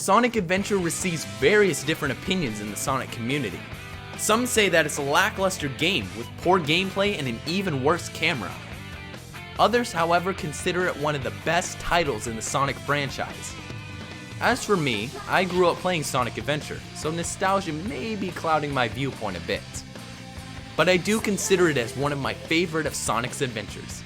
Sonic Adventure receives various different opinions in the Sonic community. Some say that it's a lackluster game with poor gameplay and an even worse camera. Others, however, consider it one of the best titles in the Sonic franchise. As for me, I grew up playing Sonic Adventure, so nostalgia may be clouding my viewpoint a bit. But I do consider it as one of my favorite of Sonic's adventures.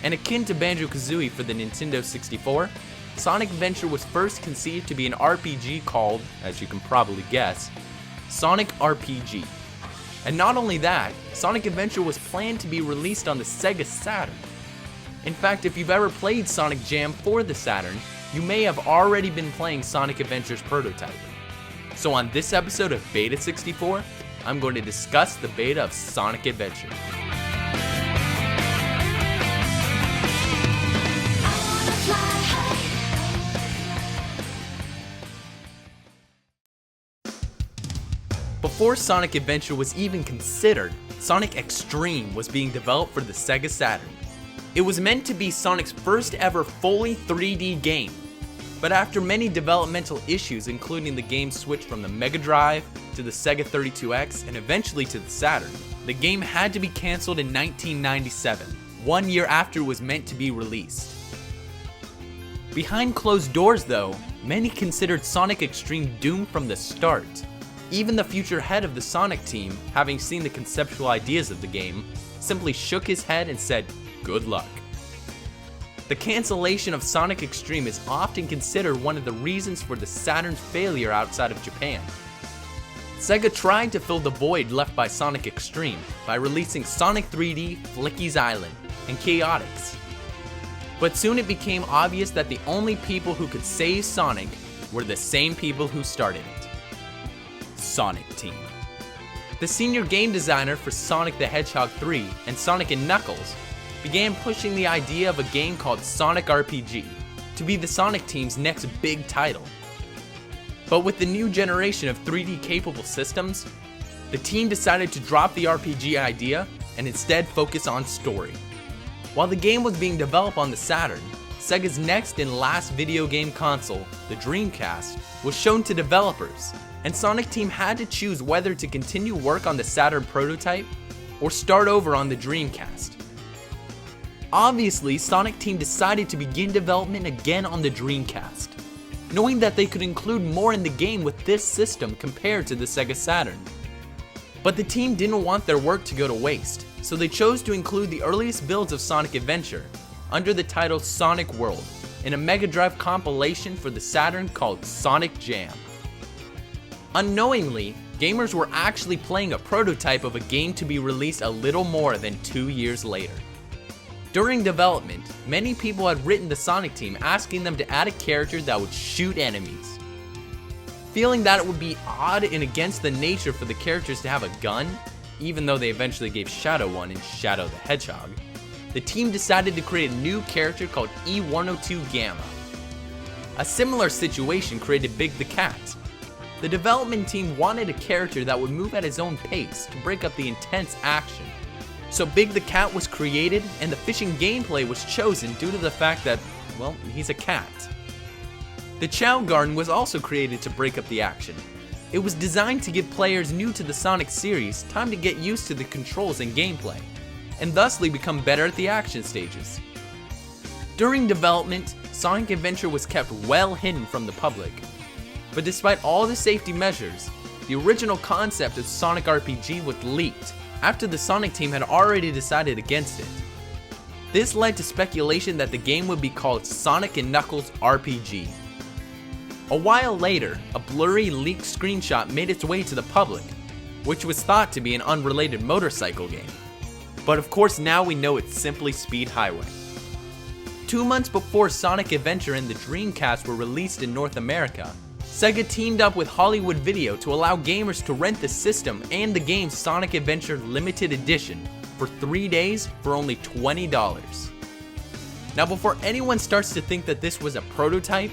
And akin to Banjo-Kazooie for the Nintendo 64, Sonic Adventure was first conceived to be an RPG called, as you can probably guess, Sonic RPG. And not only that, Sonic Adventure was planned to be released on the Sega Saturn. In fact, if you've ever played Sonic Jam for the Saturn, you may have already been playing Sonic Adventure's prototype. So on this episode of Beta64, I'm going to discuss the beta of Sonic Adventure. Before Sonic Adventure was even considered, Sonic X-treme was being developed for the Sega Saturn. It was meant to be Sonic's first ever fully 3D game, but after many developmental issues including the game's switch from the Mega Drive to the Sega 32X and eventually to the Saturn, the game had to be cancelled in 1997, 1 year after it was meant to be released. Behind closed doors though, many considered Sonic X-treme doomed from the start. Even the future head of the Sonic team, having seen the conceptual ideas of the game, simply shook his head and said, "Good luck." The cancellation of Sonic X-treme is often considered one of the reasons for the Saturn's failure outside of Japan. Sega tried to fill the void left by Sonic X-treme by releasing Sonic 3D, Flicky's Island, and Chaotix. But soon it became obvious that the only people who could save Sonic were the same people who started it. Sonic Team. The senior game designer for Sonic the Hedgehog 3 and Sonic & Knuckles began pushing the idea of a game called Sonic RPG to be the Sonic team's next big title. But with the new generation of 3D capable systems, the team decided to drop the RPG idea and instead focus on story. While the game was being developed on the Saturn, Sega's next and last video game console, the Dreamcast, was shown to developers, and Sonic Team had to choose whether to continue work on the Saturn prototype or start over on the Dreamcast. Obviously, Sonic Team decided to begin development again on the Dreamcast, knowing that they could include more in the game with this system compared to the Sega Saturn. But the team didn't want their work to go to waste, so they chose to include the earliest builds of Sonic Adventure under the title Sonic World in a Mega Drive compilation for the Saturn called Sonic Jam. Unknowingly, gamers were actually playing a prototype of a game to be released a little more than 2 years later. During development, many people had written the Sonic team asking them to add a character that would shoot enemies. Feeling that it would be odd and against the nature for the characters to have a gun, even though they eventually gave Shadow one in Shadow the Hedgehog, the team decided to create a new character called E102 Gamma. A similar situation created Big the Cat. The development team wanted a character that would move at his own pace to break up the intense action. So Big the Cat was created and the fishing gameplay was chosen due to the fact that, well, he's a cat. The Chow Garden was also created to break up the action. It was designed to give players new to the Sonic series time to get used to the controls and gameplay, and thusly become better at the action stages. During development, Sonic Adventure was kept well hidden from the public. But despite all the safety measures, the original concept of Sonic RPG was leaked after the Sonic team had already decided against it. This led to speculation that the game would be called Sonic & Knuckles RPG. A while later, a blurry leaked screenshot made its way to the public, which was thought to be an unrelated motorcycle game. But of course now we know it's simply Speed Highway. 2 months before Sonic Adventure and the Dreamcast were released in North America, Sega teamed up with Hollywood Video to allow gamers to rent the system and the game's Sonic Adventure Limited Edition for 3 days for only $20. Now before anyone starts to think that this was a prototype,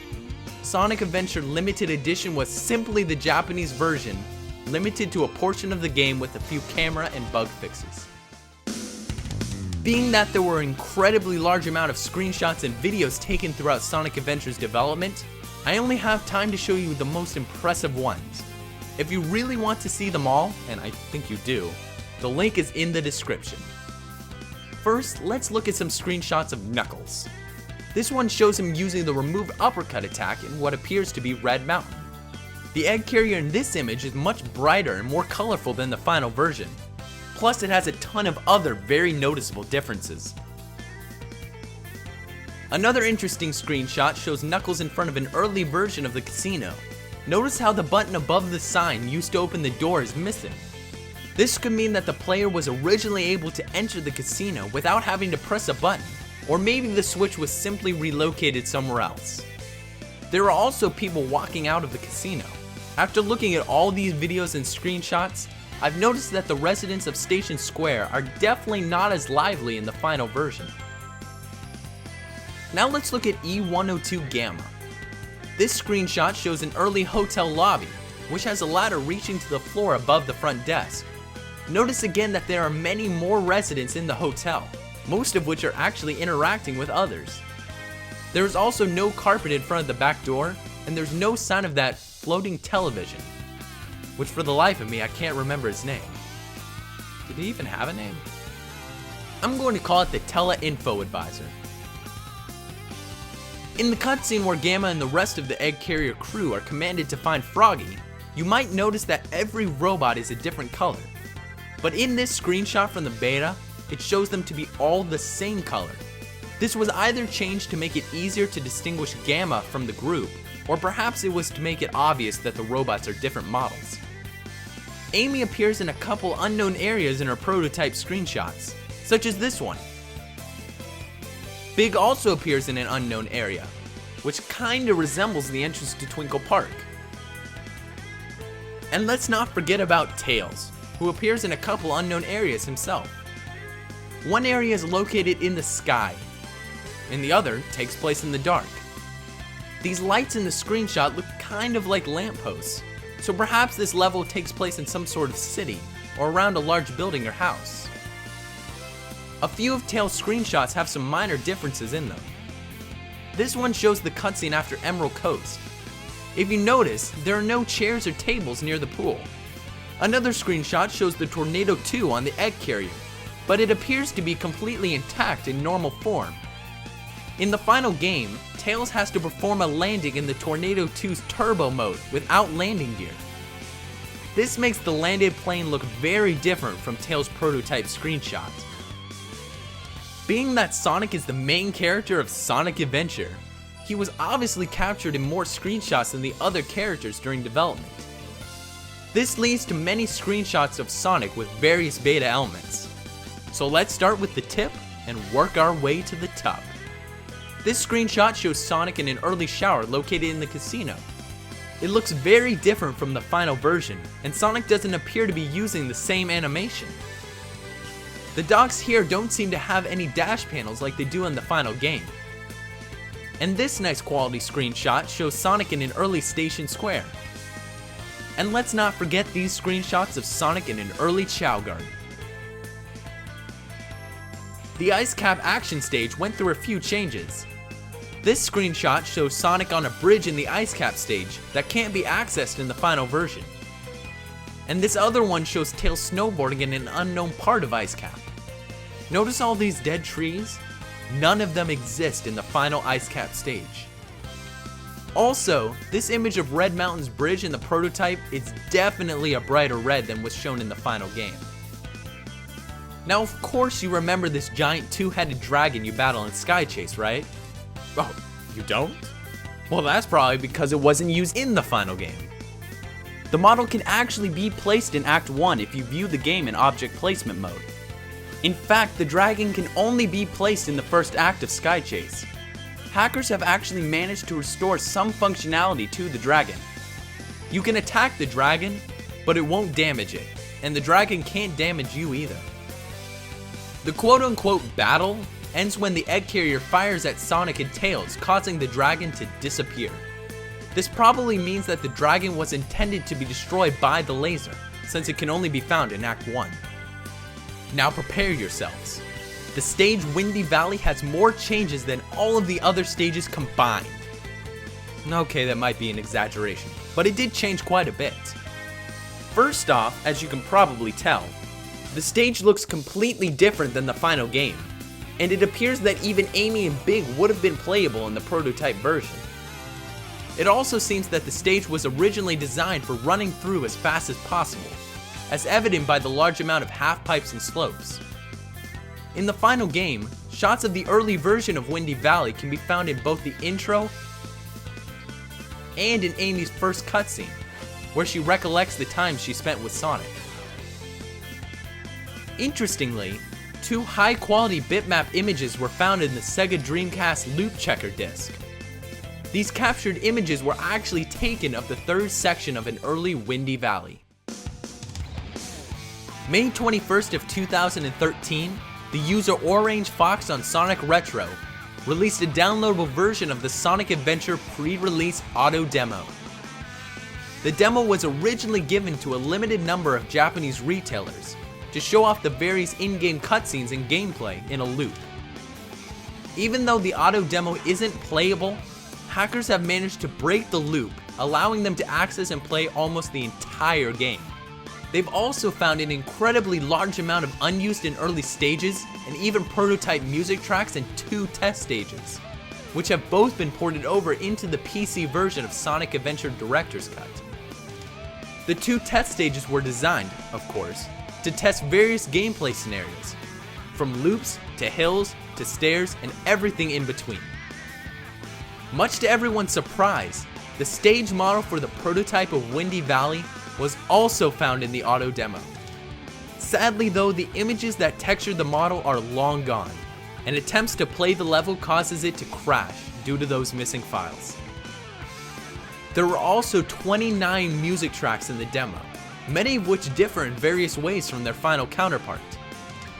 Sonic Adventure Limited Edition was simply the Japanese version, limited to a portion of the game with a few camera and bug fixes. Being that there were an incredibly large amount of screenshots and videos taken throughout Sonic Adventure's development, I only have time to show you the most impressive ones. If you really want to see them all, and I think you do, the link is in the description. First, let's look at some screenshots of Knuckles. This one shows him using the remove uppercut attack in what appears to be Red Mountain. The egg carrier in this image is much brighter and more colorful than the final version. Plus, it has a ton of other very noticeable differences. Another interesting screenshot shows Knuckles in front of an early version of the casino. Notice how the button above the sign used to open the door is missing. This could mean that the player was originally able to enter the casino without having to press a button, or maybe the switch was simply relocated somewhere else. There are also people walking out of the casino. After looking at all these videos and screenshots, I've noticed that the residents of Station Square are definitely not as lively in the final version. Now let's look at E102 Gamma. This screenshot shows an early hotel lobby, which has a ladder reaching to the floor above the front desk. Notice again that there are many more residents in the hotel, most of which are actually interacting with others. There is also no carpet in front of the back door, and there's no sign of that floating television, which for the life of me I can't remember its name. Did it even have a name? I'm going to call it the Tele-Info Advisor. In the cutscene where Gamma and the rest of the egg carrier crew are commanded to find Froggy, you might notice that every robot is a different color. But in this screenshot from the beta, it shows them to be all the same color. This was either changed to make it easier to distinguish Gamma from the group, or perhaps it was to make it obvious that the robots are different models. Amy appears in a couple unknown areas in her prototype screenshots, such as this one. Big also appears in an unknown area, which kinda resembles the entrance to Twinkle Park. And let's not forget about Tails, who appears in a couple unknown areas himself. One area is located in the sky, and the other takes place in the dark. These lights in the screenshot look kind of like lampposts, so perhaps this level takes place in some sort of city, or around a large building or house. A few of Tails' screenshots have some minor differences in them. This one shows the cutscene after Emerald Coast. If you notice, there are no chairs or tables near the pool. Another screenshot shows the Tornado 2 on the egg carrier, but it appears to be completely intact in normal form. In the final game, Tails has to perform a landing in the Tornado 2's turbo mode without landing gear. This makes the landed plane look very different from Tails' prototype screenshot. Being that Sonic is the main character of Sonic Adventure, he was obviously captured in more screenshots than the other characters during development. This leads to many screenshots of Sonic with various beta elements. So let's start with the tip and work our way to the top. This screenshot shows Sonic in an early shower located in the casino. It looks very different from the final version, and Sonic doesn't appear to be using the same animation. The docks here don't seem to have any dash panels like they do in the final game. And this nice quality screenshot shows Sonic in an early Station Square. And let's not forget these screenshots of Sonic in an early Chow Garden. The Ice Cap action stage went through a few changes. This screenshot shows Sonic on a bridge in the Ice Cap stage that can't be accessed in the final version. And this other one shows Tails snowboarding in an unknown part of Ice Cap. Notice all these dead trees? None of them exist in the final Ice Cap stage. Also, this image of Red Mountain's bridge in the prototype is definitely a brighter red than was shown in the final game. Now of course you remember this giant two-headed dragon you battle in Sky Chase, right? Oh, you don't? Well, that's probably because it wasn't used in the final game. The model can actually be placed in Act 1 if you view the game in object placement mode. In fact, the dragon can only be placed in the first act of Sky Chase. Hackers have actually managed to restore some functionality to the dragon. You can attack the dragon, but it won't damage it, and the dragon can't damage you either. The quote-unquote battle ends when the egg carrier fires at Sonic and Tails, causing the dragon to disappear. This probably means that the dragon was intended to be destroyed by the laser, since it can only be found in Act 1. Now prepare yourselves. The stage Windy Valley has more changes than all of the other stages combined. Okay, that might be an exaggeration, but it did change quite a bit. First off, as you can probably tell, the stage looks completely different than the final game, and it appears that even Amy and Big would have been playable in the prototype version. It also seems that the stage was originally designed for running through as fast as possible, as evident by the large amount of half pipes and slopes. In the final game, shots of the early version of Windy Valley can be found in both the intro and in Amy's first cutscene, where she recollects the time she spent with Sonic. Interestingly, 2 high-quality bitmap images were found in the Sega Dreamcast Loop Checker disc. These captured images were actually taken of the 3rd section of an early Windy Valley. May 21st of 2013, the user Orange Fox on Sonic Retro released a downloadable version of the Sonic Adventure pre-release auto demo. The demo was originally given to a limited number of Japanese retailers to show off the various in-game cutscenes and gameplay in a loop. Even though the auto demo isn't playable, hackers have managed to break the loop, allowing them to access and play almost the entire game. They've also found an incredibly large amount of unused and early stages, and even prototype music tracks in 2 test stages, which have both been ported over into the PC version of Sonic Adventure Director's Cut. The 2 test stages were designed, of course, to test various gameplay scenarios, from loops to hills to stairs and everything in between. Much to everyone's surprise, the stage model for the prototype of Windy Valley was also found in the auto demo. Sadly though, the images that texture the model are long gone, and attempts to play the level causes it to crash due to those missing files. There were also 29 music tracks in the demo, many of which differ in various ways from their final counterpart.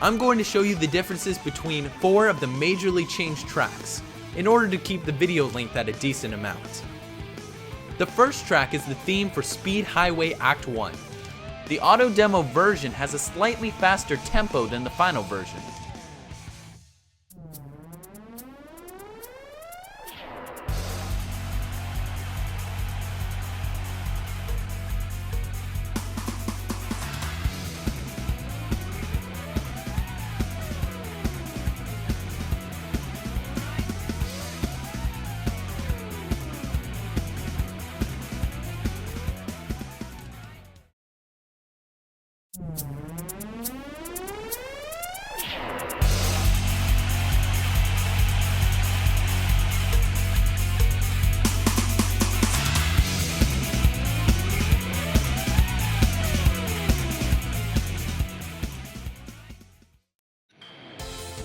I'm going to show you the differences between 4 of the majorly changed tracks, in order to keep the video length at a decent amount. The first track is the theme for Speed Highway Act 1. The auto demo version has a slightly faster tempo than the final version.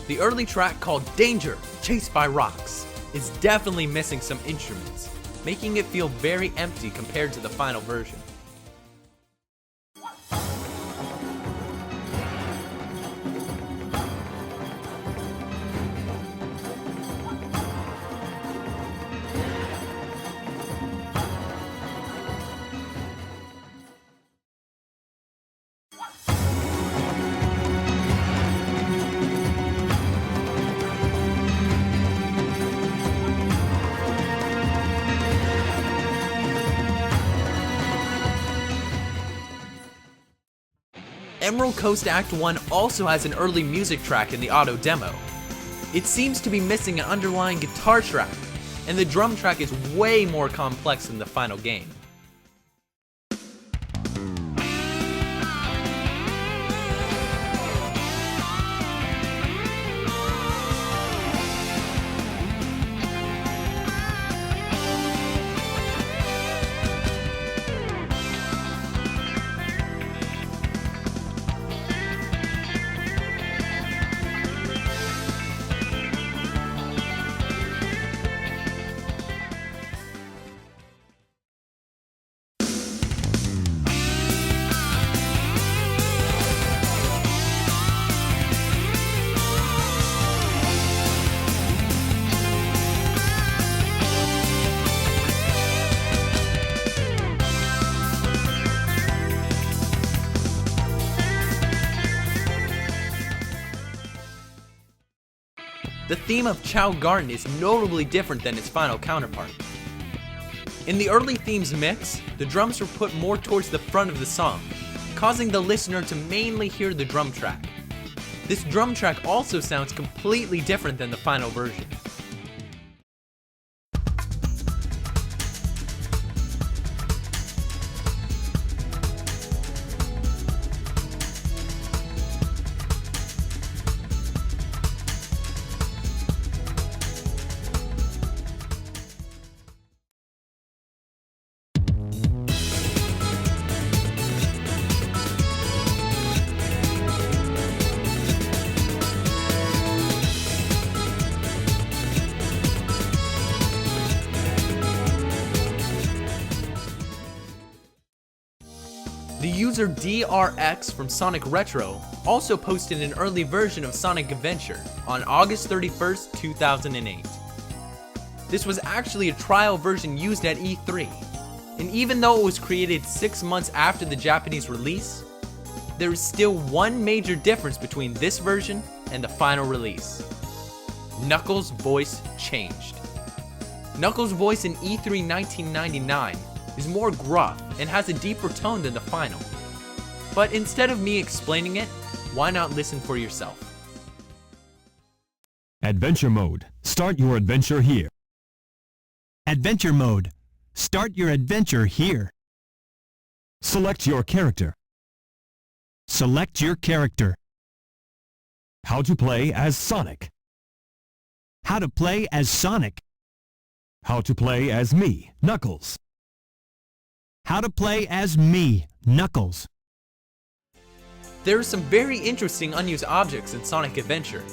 The early track called Danger, Chased by Rocks is definitely missing some instruments, making it feel very empty compared to the final version. Emerald Coast Act 1 also has an early music track in the auto demo. It seems to be missing an underlying guitar track, and the drum track is way more complex than the final game. The theme of Chow Garden is notably different than its final counterpart. In the early theme's mix, the drums were put more towards the front of the song, causing the listener to mainly hear the drum track. This drum track also sounds completely different than the final version. The user DRX from Sonic Retro also posted an early version of Sonic Adventure on August 31st, 2008. This was actually a trial version used at E3, and even though it was created 6 months after the Japanese release, there is still one major difference between this version and the final release. Knuckles' voice changed. Knuckles' voice in E3 1999 is more gruff and has a deeper tone than the final. But instead of me explaining it, why not listen for yourself? Adventure mode. Start your adventure here. Adventure mode. Start your adventure here. Select your character. Select your character. How to play as Sonic. How to play as Sonic. How to play as me, Knuckles. How to play as me, Knuckles. There are some very interesting unused objects in Sonic Adventure.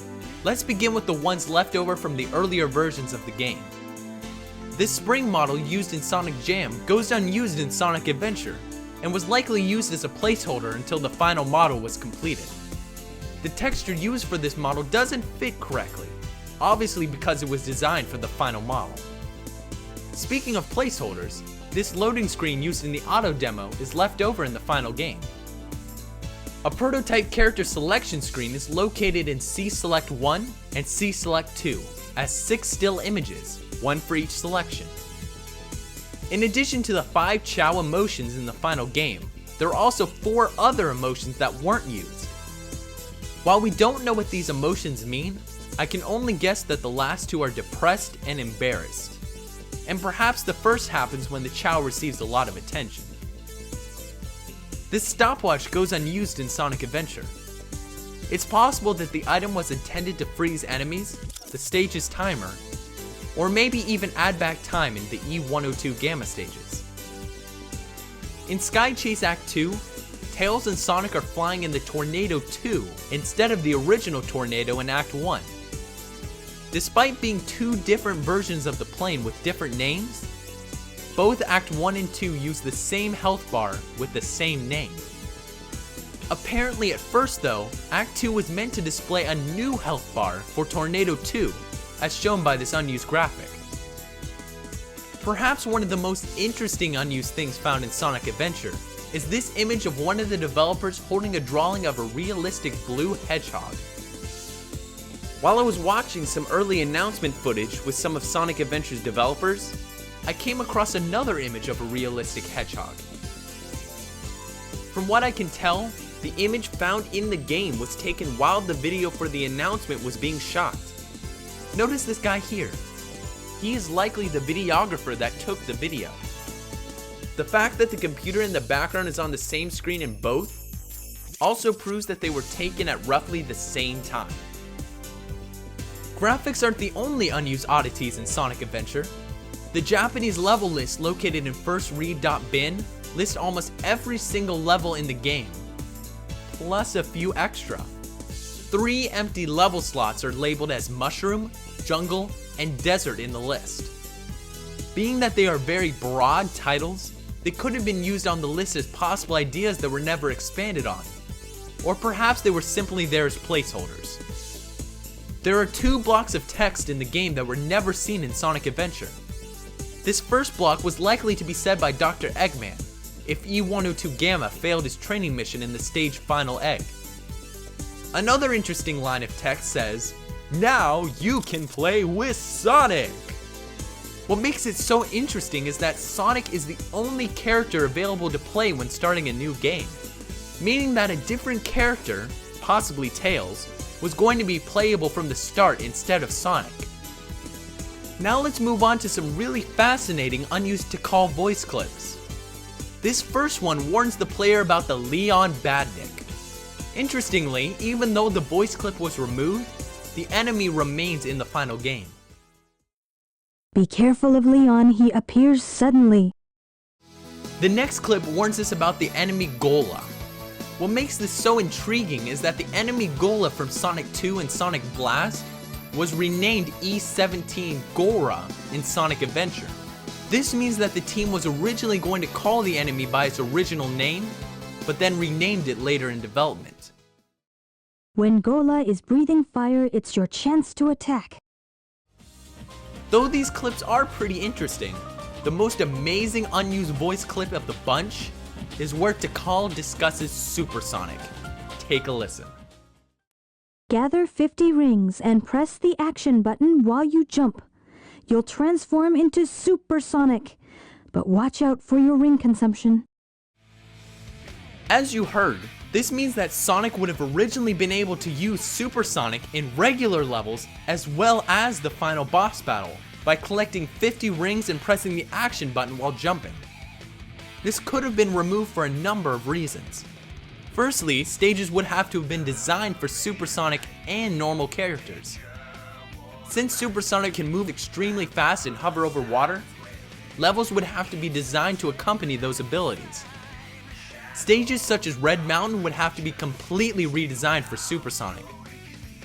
Let's begin with the ones left over from the earlier versions of the game. This spring model used in Sonic Jam goes unused in Sonic Adventure, and was likely used as a placeholder until the final model was completed. The texture used for this model doesn't fit correctly, obviously because it was designed for the final model. Speaking of placeholders, this loading screen used in the auto demo is left over in the final game. A prototype character selection screen is located in C-Select 1 and C-Select 2 as 6 still images, one for each selection. In addition to the 5 Chow emotions in the final game, there are also 4 other emotions that weren't used. While we don't know what these emotions mean, I can only guess that the last 2 are depressed and embarrassed. And perhaps the first happens when the Chow receives a lot of attention. This stopwatch goes unused in Sonic Adventure. It's possible that the item was intended to freeze enemies, the stage's timer, or maybe even add back time in the E102 Gamma stages. In Sky Chase Act 2, Tails and Sonic are flying in the Tornado 2 instead of the original Tornado in Act 1. Despite being 2 different versions of the plane with different names, both Act 1 and 2 use the same health bar with the same name. Apparently at first though, Act 2 was meant to display a new health bar for Tornado 2, as shown by this unused graphic. Perhaps one of the most interesting unused things found in Sonic Adventure is this image of one of the developers holding a drawing of a realistic blue hedgehog. While I was watching some early announcement footage with some of Sonic Adventure's developers, I came across another image of a realistic hedgehog. From what I can tell, the image found in the game was taken while the video for the announcement was being shot. Notice this guy here. He is likely the videographer that took the video. The fact that the computer in the background is on the same screen in both also proves that they were taken at roughly the same time. Graphics aren't the only unused oddities in Sonic Adventure. The Japanese level list located in firstread.bin lists almost every single level in the game, plus a few extra. 3 empty level slots are labeled as Mushroom, Jungle, and Desert in the list. Being that they are very broad titles, they could have been used on the list as possible ideas that were never expanded on. Or perhaps they were simply there as placeholders. There are 2 blocks of text in the game that were never seen in Sonic Adventure. This first block was likely to be said by Dr. Eggman if E102 Gamma failed his training mission in the stage Final Egg. Another interesting line of text says, "Now you can play with Sonic!" What makes it so interesting is that Sonic is the only character available to play when starting a new game, meaning that a different character, possibly Tails, was going to be playable from the start instead of Sonic. Now let's move on to some really fascinating unused to call voice clips. This first one warns the player about the Leon Badnik. Interestingly, even though the voice clip was removed, the enemy remains in the final game. Be careful of Leon, he appears suddenly. The next clip warns us about the enemy Gola. What makes this so intriguing is that the enemy Gola from Sonic 2 and Sonic Blast was renamed E17 Gora in Sonic Adventure. This means that the team was originally going to call the enemy by its original name, but then renamed it later in development. When Gola is breathing fire, it's your chance to attack. Though these clips are pretty interesting, the most amazing unused voice clip of the bunch is where Tikal discusses Supersonic. Take a listen. Gather 50 rings and press the action button while you jump. You'll transform into Supersonic, but watch out for your ring consumption. As you heard, this means that Sonic would have originally been able to use Supersonic in regular levels as well as the final boss battle by collecting 50 rings and pressing the action button while jumping. This could have been removed for a number of reasons. Firstly, stages would have to have been designed for Supersonic and normal characters. Since Supersonic can move extremely fast and hover over water, levels would have to be designed to accompany those abilities. Stages such as Red Mountain would have to be completely redesigned for Supersonic.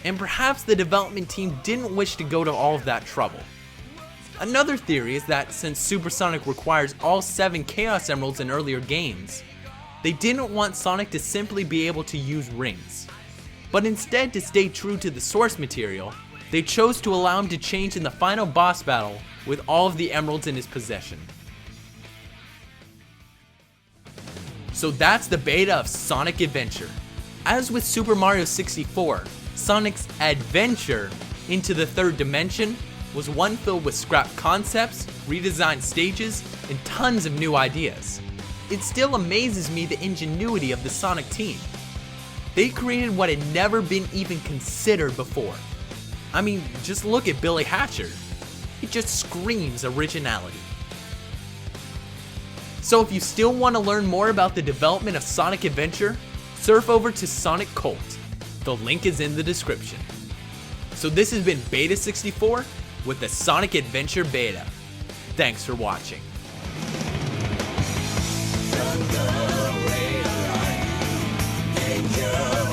And perhaps the development team didn't wish to go to all of that trouble. Another theory is that since Supersonic requires all 7 Chaos Emeralds in earlier games, they didn't want Sonic to simply be able to use rings. But instead, to stay true to the source material, they chose to allow him to change in the final boss battle with all of the emeralds in his possession. So that's the beta of Sonic Adventure. As with Super Mario 64, Sonic's adventure into the third dimension was one filled with scrapped concepts, redesigned stages, and tons of new ideas. It still amazes me the ingenuity of the Sonic team. They created what had never been even considered before. I mean, just look at Billy Hatcher. He just screams originality. So if you still want to learn more about the development of Sonic Adventure, surf over to Sonic Cult. The link is in the description. So this has been Beta64 with the Sonic Adventure Beta. Thanks for watching. Danger.